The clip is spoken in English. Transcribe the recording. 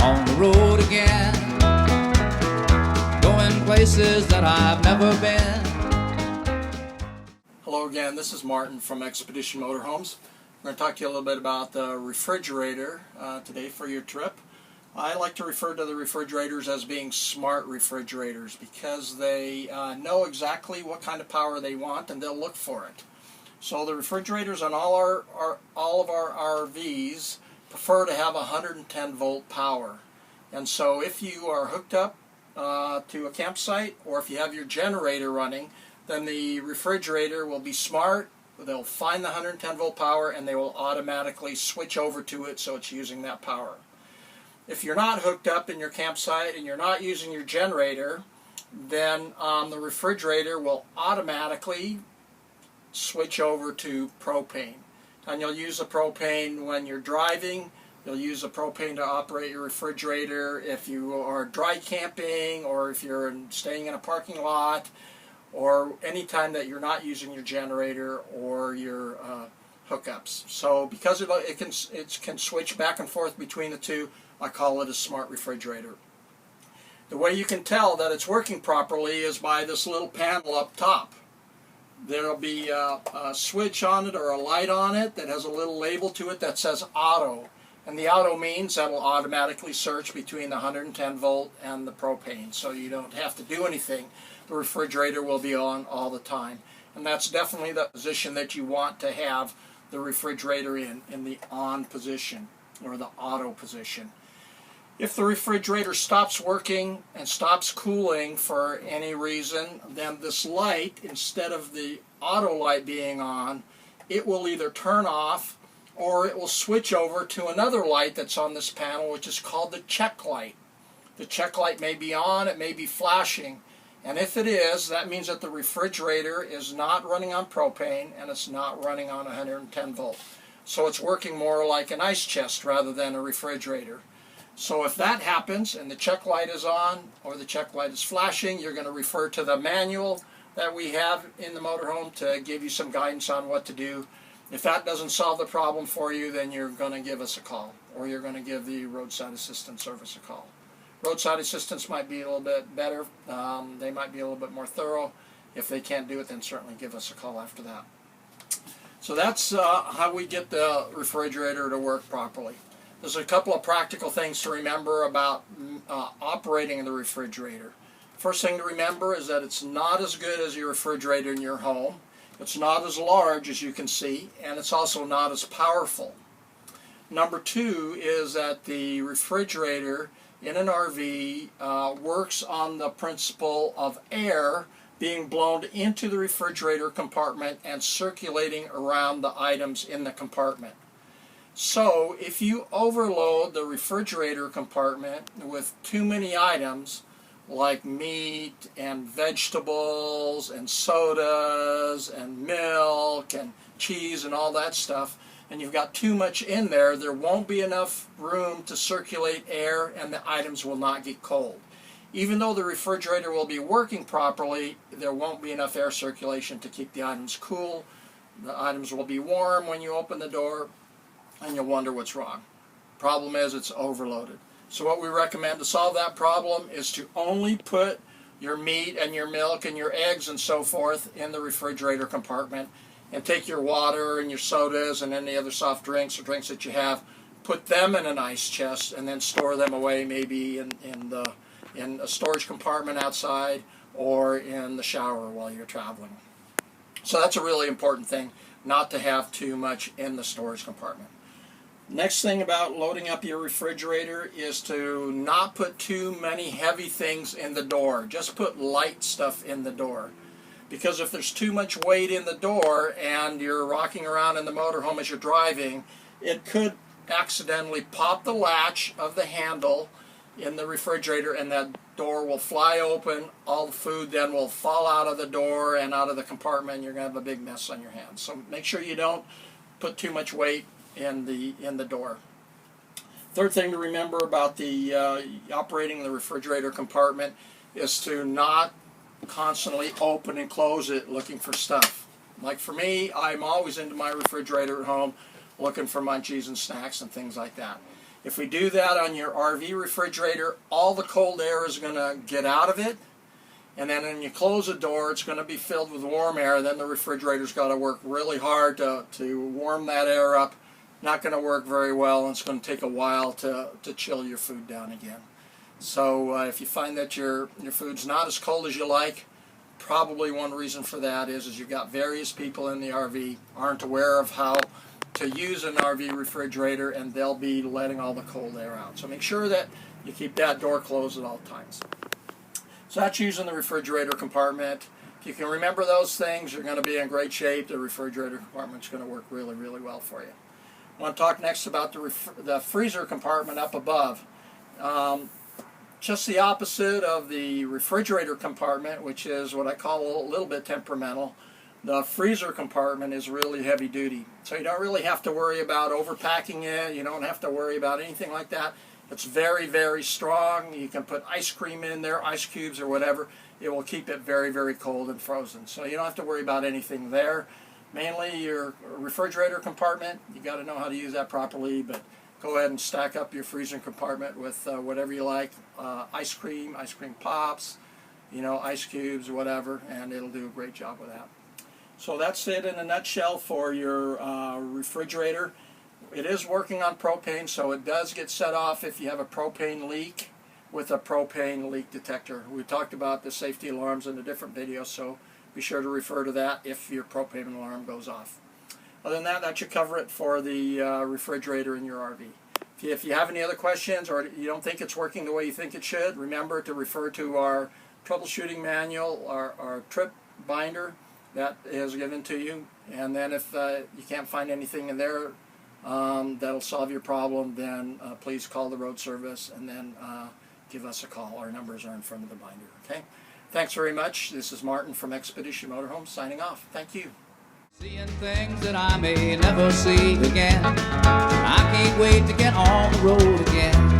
on the road again, going places that I've never been. Hello again, this is Martin from Expedition Motorhomes. We're going to talk to you a little bit about the refrigerator today for your trip. I like to refer to the refrigerators as being smart refrigerators because they know exactly what kind of power they want and they'll look for it. So the refrigerators on all of our RVs prefer to have 110 volt power. And so if you are hooked up to a campsite, or if you have your generator running, then the refrigerator will be smart. They'll find the 110 volt power and they will automatically switch over to it so it's using that power. If you're not hooked up in your campsite and you're not using your generator, then the refrigerator will automatically switch over to propane. And you'll use the propane when you're driving. You'll use the propane to operate your refrigerator if you are dry camping, or if you're staying in a parking lot, or any time that you're not using your generator or your hookups. So because it can switch back and forth between the two, I call it a smart refrigerator. The way you can tell that it's working properly is by this little panel up top. There'll be a switch on it or a light on it that has a little label to it that says auto. And the auto means that will automatically search between the 110 volt and the propane. So you don't have to do anything. The refrigerator will be on all the time. And that's definitely the position that you want to have the refrigerator in the on position or the auto position. If the refrigerator stops working and stops cooling for any reason, then this light, instead of the auto light being on, it will either turn off or it will switch over to another light that's on this panel, which is called the check light. The check light may be on, it may be flashing, and if it is, that means that the refrigerator is not running on propane and it's not running on 110 volt. So it's working more like an ice chest rather than a refrigerator. So if that happens and the check light is on or the check light is flashing, you're going to refer to the manual that we have in the motorhome to give you some guidance on what to do. If that doesn't solve the problem for you, then you're going to give us a call, or you're going to give the roadside assistance service a call. Roadside assistance might be a little bit better. They might be a little bit more thorough. If they can't do it, then certainly give us a call after that. So that's how we get the refrigerator to work properly. There's a couple of practical things to remember about operating the refrigerator. First thing to remember is that it's not as good as your refrigerator in your home. It's not as large as you can see, and it's also not as powerful. Number two is that the refrigerator in an RV works on the principle of air being blown into the refrigerator compartment and circulating around the items in the compartment. So if you overload the refrigerator compartment with too many items like meat and vegetables and sodas and milk and cheese and all that stuff, and you've got too much in there, there won't be enough room to circulate air and the items will not get cold. Even though the refrigerator will be working properly, there won't be enough air circulation to keep the items cool. The items will be warm when you open the door, and you'll wonder what's wrong. Problem is, it's overloaded. So what we recommend to solve that problem is to only put your meat and your milk and your eggs and so forth in the refrigerator compartment, and take your water and your sodas and any other soft drinks or drinks that you have, put them in an ice chest, and then store them away maybe in a storage compartment outside or in the shower while you're traveling. So that's a really important thing, not to have too much in the storage compartment. Next thing about loading up your refrigerator is to not put too many heavy things in the door. Just put light stuff in the door. Because if there's too much weight in the door and you're rocking around in the motorhome as you're driving, it could accidentally pop the latch of the handle in the refrigerator and that door will fly open. All the food then will fall out of the door and out of the compartment, and you're going to have a big mess on your hands. So make sure you don't put too much weight in the door. Third thing to remember about the operating the refrigerator compartment is to not constantly open and close it looking for stuff. Like for me, I'm always into my refrigerator at home looking for munchies and snacks and things like that. If we do that on your RV refrigerator, all the cold air is going to get out of it. And then when you close the door, it's going to be filled with warm air. Then the refrigerator's got to work really hard to warm that air up. Not going to work very well, and it's going to take a while to chill your food down again. So if you find that your food's not as cold as you like, probably one reason for that is you've got various people in the RV aren't aware of how to use an RV refrigerator, and they'll be letting all the cold air out. So make sure that you keep that door closed at all times. So that's using the refrigerator compartment. If you can remember those things, you're going to be in great shape. The refrigerator compartment's going to work really, really well for you. I want to talk next about the freezer compartment up above. Just the opposite of the refrigerator compartment, which is what I call a little bit temperamental. The freezer compartment is really heavy duty. So you don't really have to worry about overpacking it. You don't have to worry about anything like that. It's very, very strong. You can put ice cream in there, ice cubes or whatever. It will keep it very, very cold and frozen. So you don't have to worry about anything there. Mainly your refrigerator compartment, you got to know how to use that properly, but go ahead and stack up your freezer compartment with whatever you like, ice cream pops, ice cubes, whatever, and it'll do a great job with that. So that's it in a nutshell for your refrigerator. It is working on propane, so it does get set off if you have a propane leak with a propane leak detector. We talked about the safety alarms in a different video, so be sure to refer to that if your propane alarm goes off. Other than that, that should cover it for the refrigerator in your RV. If you have any other questions or you don't think it's working the way you think it should, remember to refer to our troubleshooting manual, our trip binder that is given to you. And then if you can't find anything in there that'll solve your problem, then please call the road service and then give us a call. Our numbers are in front of the binder. Okay? Thanks very much. This is Martin from Expedition Motorhomes signing off. Thank you. Seeing things that I may never see again. I can't wait to get on the road again.